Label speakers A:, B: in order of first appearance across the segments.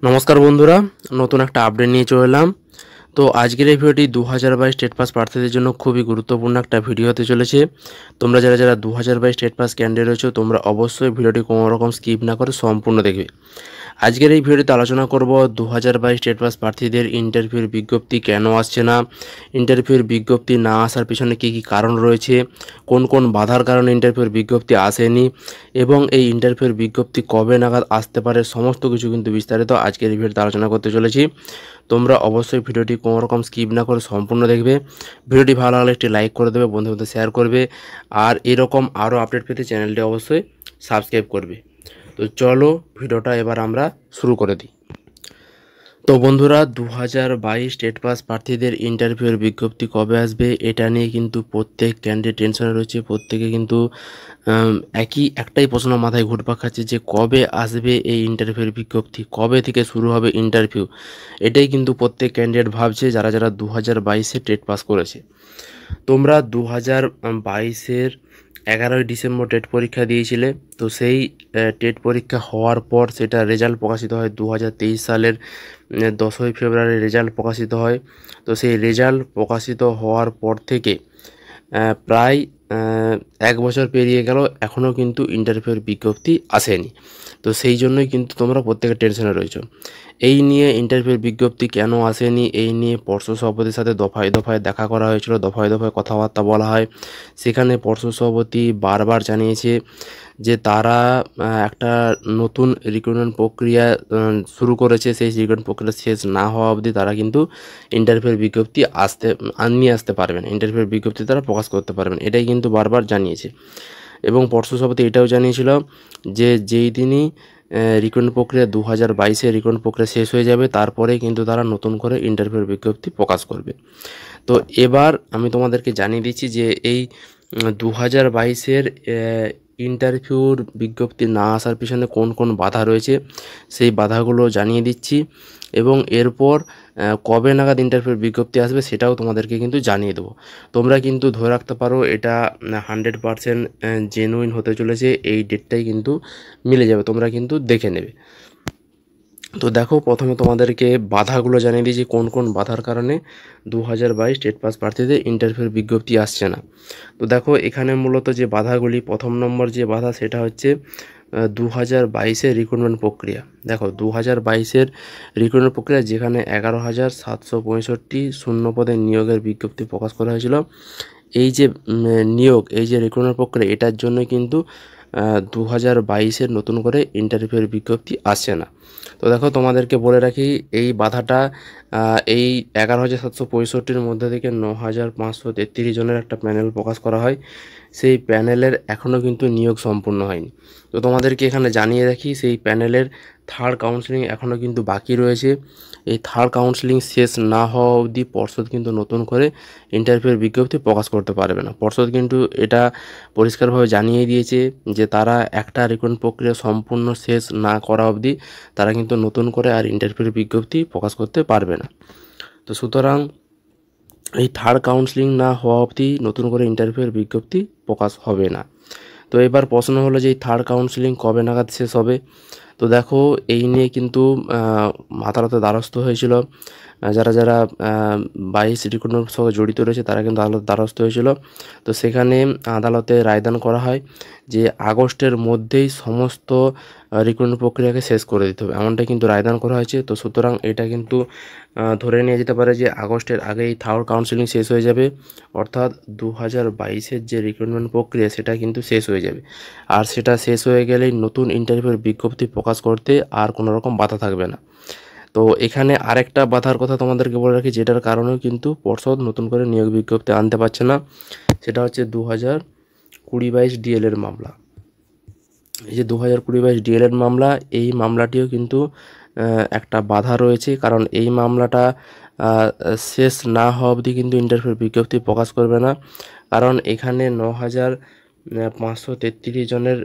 A: নমস্কার বন্ধুরা, নতুন একটা আপডেট নিয়ে চলে এলাম। তো আজকের এই ভিডিওটি 2022 স্টেট পাস প্রার্থীদের জন্য খুবই গুরুত্বপূর্ণ একটা ভিডিও হতে চলেছে। তোমরা যারা 2022 স্টেট পাস ক্যান্ডিডেট রয়েছো, তোমরা অবশ্যই ভিডিওটি কোনো রকম স্কিপ না করে সম্পূর্ণ দেখবে। আজকের এই ভিডিওতে আলোচনা করব 2022 স্টেট পাস প্রার্থীদের ইন্টারভিউর বিজ্ঞপ্তি কেন আসছে না, ইন্টারভিউর বিজ্ঞপ্তি না আসার পিছনে কী কী কারণ রয়েছে, কোন কোন বাধার কারণে ইন্টারভিউর বিজ্ঞপ্তি আসেনি এবং এই ইন্টারভিউর বিজ্ঞপ্তি কবে নাগাদ আসতে পারে, সমস্ত কিছু কিন্তু বিস্তারিত আজকের এই ভিডিওতে আলোচনা করতে চলেছি। তোমরা অবশ্যই ভিডিওটি কোনো রকম স্কিপ না করে সম্পূর্ণ দেখবে। ভিডিওটি ভালো লাগলে একটি লাইক করে দেবে, বন্ধুদের শেয়ার করবে, আর এরকম আরও আপডেট পেতে চ্যানেলটি অবশ্যই সাবস্ক্রাইব করবে। তো চলো ভিডিওটা এবার আমরা শুরু করে দিই। তো বন্ধুরা, 2022 স্টেট পাস প্রার্থীদের ইন্টারভিউয়ের বিজ্ঞপ্তি কবে আসবে এটা নিয়ে কিন্তু প্রত্যেক ক্যান্ডিডেট টেনশনে রয়েছে। প্রত্যেকে কিন্তু একটাই প্রশ্ন মাথায় ঘুরপাক খাচ্ছে যে কবে আসবে এই ইন্টারভিউয়ের বিজ্ঞপ্তি, কবে থেকে শুরু হবে ইন্টারভিউ। এটাই কিন্তু প্রত্যেক ক্যান্ডিডেট ভাবছে যারা 2022-এ টেট পাস করেছে। তোমরা 2022-এর 11ই ডিসেম্বর টেট পরীক্ষা দিয়েছিলে। তো সেই টেট পরীক্ষা হওয়ার পর সেটা রেজাল্ট প্রকাশিত হয় 2023 সালের 10ই ফেব্রুয়ারি রেজাল্ট প্রকাশিত হয়। তো সেই রেজাল্ট প্রকাশিত হওয়ার পর থেকে প্রায় 1 বছর পেরিয়ে গেল, এখনও কিন্তু ইন্টারভিউয়ের বিজ্ঞপ্তি আসেনি। তো সেই জন্যই কিন্তু তোমরা প্রত্যেকে টেনশনে রয়েছো। এই নিয়ে ইন্টারভিউয়ের বিজ্ঞপ্তি কেন আসেনি এই নিয়ে পর্ষদ সভাপতির সাথে দফায় দফায় দেখা করা হয়েছিল, দফায় দফায় কথাবার্তা বলা হয়। সেখানে পর্ষদ সভাপতি বারবার জানিয়েছে যে তারা একটা নতুন রিক্রুটমেন্ট প্রক্রিয়া শুরু করেছে। সেই রিক্রুটমেন্ট প্রক্রিয়া শেষ না হওয়া অবধি তারা কিন্তু ইন্টারভিউয়ের বিজ্ঞপ্তি নিয়ে আসতে পারবেন, ইন্টারভিউয়ের বিজ্ঞপ্তি তারা প্রকাশ করতে পারবেন, এটাই কিন্তু বারবার জানিয়েছে। এবং পর্ষদ সভাপতি এটাও জানিয়েছিল যে যেই দিনই রিক্রুটমেন্ট প্রক্রিয়া 2022-এ রিক্রুটমেন্ট প্রক্রিয়া শেষ হয়ে যাবে, তারপরেই কিন্তু তারা নতুন করে ইন্টারভিউয়ের বিজ্ঞপ্তি প্রকাশ করবে। তো এবার আমি তোমাদেরকে জানিয়ে দিচ্ছি যে এই 2022-এর ইন্টারভিউর বিজ্ঞপ্তি না আসার পিছনে কোন কোন বাধা রয়েছে, সেই বাধাগুলো জানিয়ে দিচ্ছি। এবং এরপর কবে নাগাদ ইন্টারভিউর বিজ্ঞপ্তি আসবে সেটাও তোমাদেরকে কিন্তু জানিয়ে দেবো। তোমরা কিন্তু ধরে রাখতে পারো এটা 100% জেনুইন হতে চলেছে, এই ডেটটাই কিন্তু মিলে যাবে, তোমরা কিন্তু দেখে নেবে। তো দেখো, প্রথমে তোমাদেরকে বাধাগুলো জানিয়ে দিয়েছি কোন কোন বাধার কারণে 2022 স্টেট পাস প্রার্থীদের ইন্টারভিউর বিজ্ঞপ্তি আসছে না। তো দেখো, এখানে মূলত যে বাধাগুলি, প্রথম নম্বর যে বাধা সেটা হচ্ছে 2022-এর রিক্রুটমেন্ট প্রক্রিয়া। দেখো, 2022-এর রিক্রুটমেন্ট প্রক্রিয়া যেখানে 11,765 শূন্য পদে নিয়োগের বিজ্ঞপ্তি প্রকাশ করা হয়েছিল, এই যে নিয়োগ, এই যে রিক্রুটমেন্ট প্রক্রিয়া, এটার জন্য কিন্তু 2022-এর নতুন করে ইন্টারভিউয়ের বিজ্ঞপ্তি আসছে না। তো দেখো, তোমাদেরকে বলে রাখি এই বাধাটা এই 11,765-র মধ্যে থেকে 9,533 জনের একটা প্যানেল প্রকাশ করা হয়। সেই প্যানেলের এখনও কিন্তু নিয়োগ সম্পূর্ণ হয়নি। তো তোমাদেরকে এখানে জানিয়ে রাখি সেই প্যানেলের থার্ড কাউন্সেলিং এখনও কিন্তু বাকি রয়েছে। এই থার্ড কাউন্সেলিং শেষ না হওয়া অবধি পর্ষদ কিন্তু নতুন করে ইন্টারভিউয়ের বিজ্ঞপ্তি প্রকাশ করতে পারবে না। পর্ষদ কিন্তু এটা পরিষ্কারভাবে জানিয়ে দিয়েছে যে তারা একটা রিক্রুটমেন্ট প্রক্রিয়া সম্পূর্ণ শেষ না করা অবধি তারা কিন্তু নতুন করে আর ইন্টারভিউয়ের বিজ্ঞপ্তি প্রকাশ করতে পারবে না। তো সুতরাং এই থার্ড কাউন্সেলিং না হওয়া অবধি নতুন করে ইন্টারভিউয়ের বিজ্ঞপ্তি প্রকাশ হবে না। তো এবার প্রশ্ন হলো যে এই থার্ড কাউন্সেলিং কবে নাগাদ শেষ হবে। তো দেখো, এই নিয়ে কিন্তু আদালতে দ্বারস্থ হয়েছিল যারা 22 রিক্রুটমেন্টের সঙ্গে জড়িত রয়েছে, তারা কিন্তু আদালত দ্বারস্থ হয়েছিল। তো সেখানে আদালতে রায়দান করা হয় যে আগস্টের মধ্যেই সমস্ত রিক্রুটমেন্ট প্রক্রিয়াকে শেষ করে দিতে হবে, এমনটা কিন্তু রায়দান করা হয়েছে। তো সুতরাং এটা কিন্তু ধরে নিয়ে যেতে পারে যে আগস্টের আগেই থার্ড কাউন্সেলিং শেষ হয়ে যাবে, অর্থাৎ 2022-এর যে রিক্রুটমেন্ট প্রক্রিয়া সেটা কিন্তু শেষ হয়ে যাবে। আর সেটা শেষ হয়ে গেলেই নতুন ইন্টারভিউর বিজ্ঞপ্তি প্রকাশ করতে আর কোনো রকম বাধা থাকবে না। তো এখানে আরেকটা বাধার কথা তোমাদেরকে বলে রাখি, যেটার কারণেও কিন্তু পর্ষদ নতুন করে নিয়োগ বিজ্ঞপ্তি আনতে পারছে না, সেটা হচ্ছে 2020-22 ডিএলএড মামলা। এই যে 2020-22 ডিএলএড মামলা, এই মামলাটিও কিন্তু একটা বাধা রয়েছে, কারণ এই মামলাটা শেষ না হওয়া অবধি কিন্তু ইন্টারভিউর বিজ্ঞপ্তি প্রকাশ করবে না। কারণ এখানে 9,533 জনের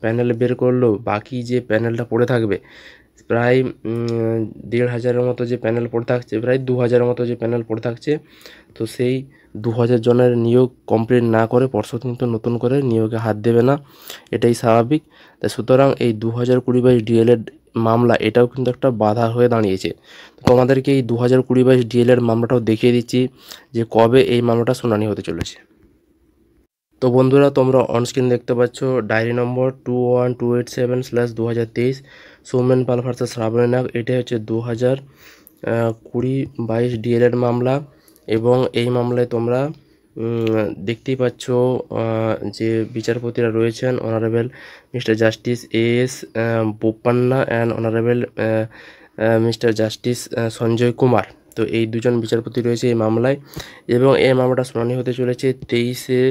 A: প্যানেল বের করলেও বাকি যে প্যানেলটা পড়ে থাকবে, প্রায় 1,500-এর মতো যে প্যানেল পড়ে থাকছে, প্রায় 2,000-এর মতো যে প্যানেল পড়ে থাকছে, তো সেই 2,000 জনের নিয়োগ কমপ্লিট না করে পর্ষদ কিন্তু নতুন করে নিয়োগে হাত দেবে না, এটাই স্বাভাবিক। তাই সুতরাং এই 2020-22 ডিএলএড মামলা এটাও কিন্তু একটা বাধা হয়ে দাঁড়িয়েছে। তো তোমাদেরকে এই 2020-22 ডিএলের মামলাটাও দেখিয়ে দিচ্ছি যে কবে এই মামলাটা শুনানি হতে চলেছে। তো বন্ধুরা, তোমরা অনস্ক্রিন দেখতে পাচ্ছ ডায়েরি নম্বর 21287/2023 সৌমেন পাল ভার্সাস শ্রাবণী নাগ। এটাই হচ্ছে 2020-22 ডিএলএড মামলা। এবং এই মামলায় তোমরা দেখতেই পাচ্ছ যে বিচারপতিরা রয়েছেন honourable mister justice S Bopanna and honourable mister justice Sanjay Kumar. তো এই দুজন বিচারপতি রয়েছে এই মামলায়। এবং এই মামলাটা শুনানি হতে চলেছে 23শে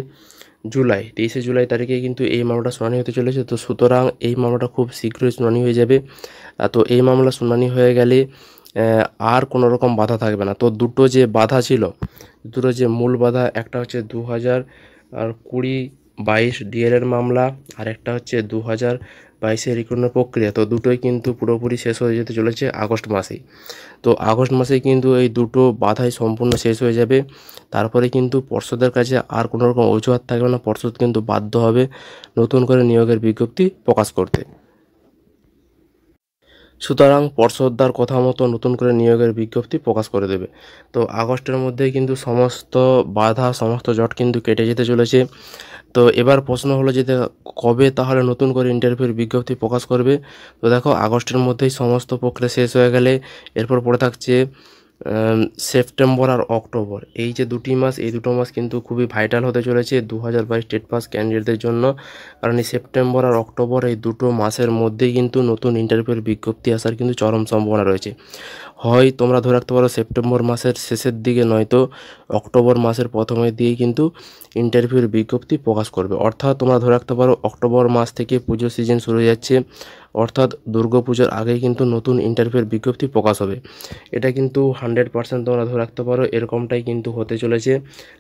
A: জুলাই তারিখে কিন্তু এই মামলাটা শুনানি হতে চলেছে। তো সুতরাং এই মামলাটা খুব শীঘ্রই শুনানি হয়ে যাবে। তো এই মামলা শুনানি হয়ে গেলে আর কোনো রকম বাধা থাকবে না। তো দুটো যে বাধা ছিল, দুটো যে মূল বাধা, একটা হচ্ছে 2020-22 ডিএলের মামলা, আর একটা হচ্ছে 2022-এর রিক্রুটমেন্ট প্রক্রিয়া। তো দুটোই কিন্তু পুরোপুরি শেষ হয়ে যেতে চলেছে আগস্ট মাসেই। তো আগস্ট মাসেই কিন্তু এই দুটো বাধাই সম্পূর্ণ শেষ হয়ে যাবে। তারপরে কিন্তু পর্ষদের কাছে আর কোনো রকম অজুহাত থাকবে না। পর্ষদ কিন্তু বাধ্য হবে নতুন করে নিয়োগের বিজ্ঞপ্তি প্রকাশ করতে। সুতরাং পর্ষদদার কথা মতো নতুন করে নিয়োগের বিজ্ঞপ্তি প্রকাশ করে দেবে। তো আগস্টের মধ্যেই কিন্তু সমস্ত বাধা, সমস্ত জট কিন্তু কেটে যেতে চলেছে। তো এবার প্রশ্ন হলো যে কবে তাহলে নতুন করে ইন্টারভিউর বিজ্ঞপ্তি প্রকাশ করবে। তো দেখো, আগস্টের মধ্যেই সমস্ত প্রক্রিয়া শেষ হয়ে গেলে এরপর পড়ে থাকছে সেপ্টেম্বর আর অক্টোবর। এই যে দুটি মাস, এই দুটো মাস কিন্তু খুবই ভাইটাল হতে চলেছে 2022 স্টেট পাস ক্যান্ডিডেটদের জন্য। কারণ এই সেপ্টেম্বর আর অক্টোবর এই দুটো মাসের মধ্যেই কিন্তু নতুন ইন্টারভিউর বিজ্ঞপ্তি আসার কিন্তু চরম সম্ভাবনা রয়েছে। হয় তোমরা ধরে রাখতে পারো সেপ্টেম্বর মাসের শেষের দিকে, নয়তো অক্টোবর মাসের প্রথমের দিকেই কিন্তু ইন্টারভিউর বিজ্ঞপ্তি প্রকাশ করবে। অর্থাৎ তোমরা ধরে রাখতে পারো অক্টোবর মাস থেকে পুজো সিজন শুরু হয়ে যাচ্ছে, অর্থাৎ দুর্গাপুজোর আগেই কিন্তু নতুন ইন্টারভিউর বিজ্ঞপ্তি প্রকাশ হবে। এটা কিন্তু 100% তোমরা ধরে রাখতে পারো এরকমটাই কিন্তু হতে চলেছে।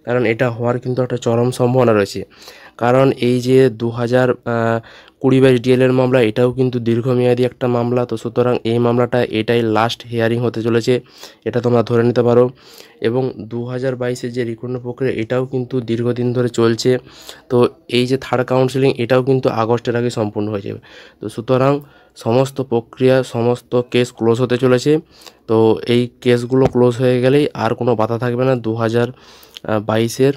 A: কারণ এটা হওয়ার কিন্তু একটা চরম সম্ভাবনা রয়েছে। কারণ এই যে 2020-22 ডিএলের মামলা, এটাও কিন্তু দীর্ঘমেয়াদী একটা মামলা। তো সুতরাং এই মামলাটা এটাই লাস্ট হিয়ারিং হতে চলেছে, এটা তোমরা ধরে নিতে পারো। এবং 2022-এর যে রিক্রুটমেন্ট প্রক্রিয়া, এটাও কিন্তু দীর্ঘদিন ধরে চলছে। তো এই যে থার্ড কাউন্সিলিং, এটাও কিন্তু আগস্টের আগে সম্পূর্ণ হয়ে যাবে। তো সুতরাং সমস্ত প্রক্রিয়া, সমস্ত কেস ক্লোজ হতে চলেছে। তো এই কেসগুলো ক্লোজ হয়ে গেলেই আর কোনো বাধা থাকবে না 2022-এর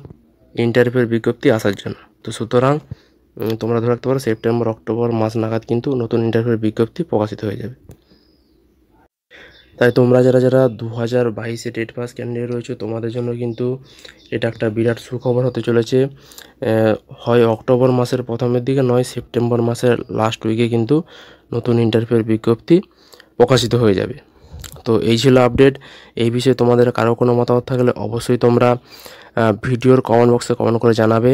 A: ইন্টারভিউর বিজ্ঞপ্তি আসার জন্য। তো সুতরাং তোমরা ধরে রাখতে পারো সেপ্টেম্বর অক্টোবর মাস নাগাদ কিন্তু নতুন ইন্টারভিউর বিজ্ঞপ্তি প্রকাশিত হয়ে যাবে। তাই তোমরা যারা যারা 2022-এ টেট পাস ক্যান্ডিডেট রয়েছে, তোমাদের জন্য কিন্তু এটা একটা বিরাট সুখবর হতে চলেছে। হয় অক্টোবর মাসের প্রথমের দিকে, নয় সেপ্টেম্বর মাসের লাস্ট উইকে কিন্তু নতুন ইন্টারভিউর বিজ্ঞপ্তি প্রকাশিত হয়ে যাবে। তো এই ছিল আপডেট। এই বিষয়ে তোমাদের কারো কোনো মতামত থাকলে অবশ্যই তোমরা ভিডিওর কমেন্ট বক্সে কমেন্ট করে জানাবে।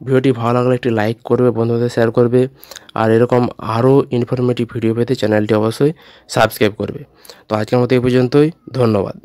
A: ভিডিওটি ভালো লাগলে একটি লাইক করবে, বন্ধুদের শেয়ার করবে। আর এরকম আরও ইনফরমেটিভ ভিডিও পেতে চ্যানেলটি অবশ্যই সাবস্ক্রাইব করবে। তো আজকের মতো এই পর্যন্তই, ধন্যবাদ।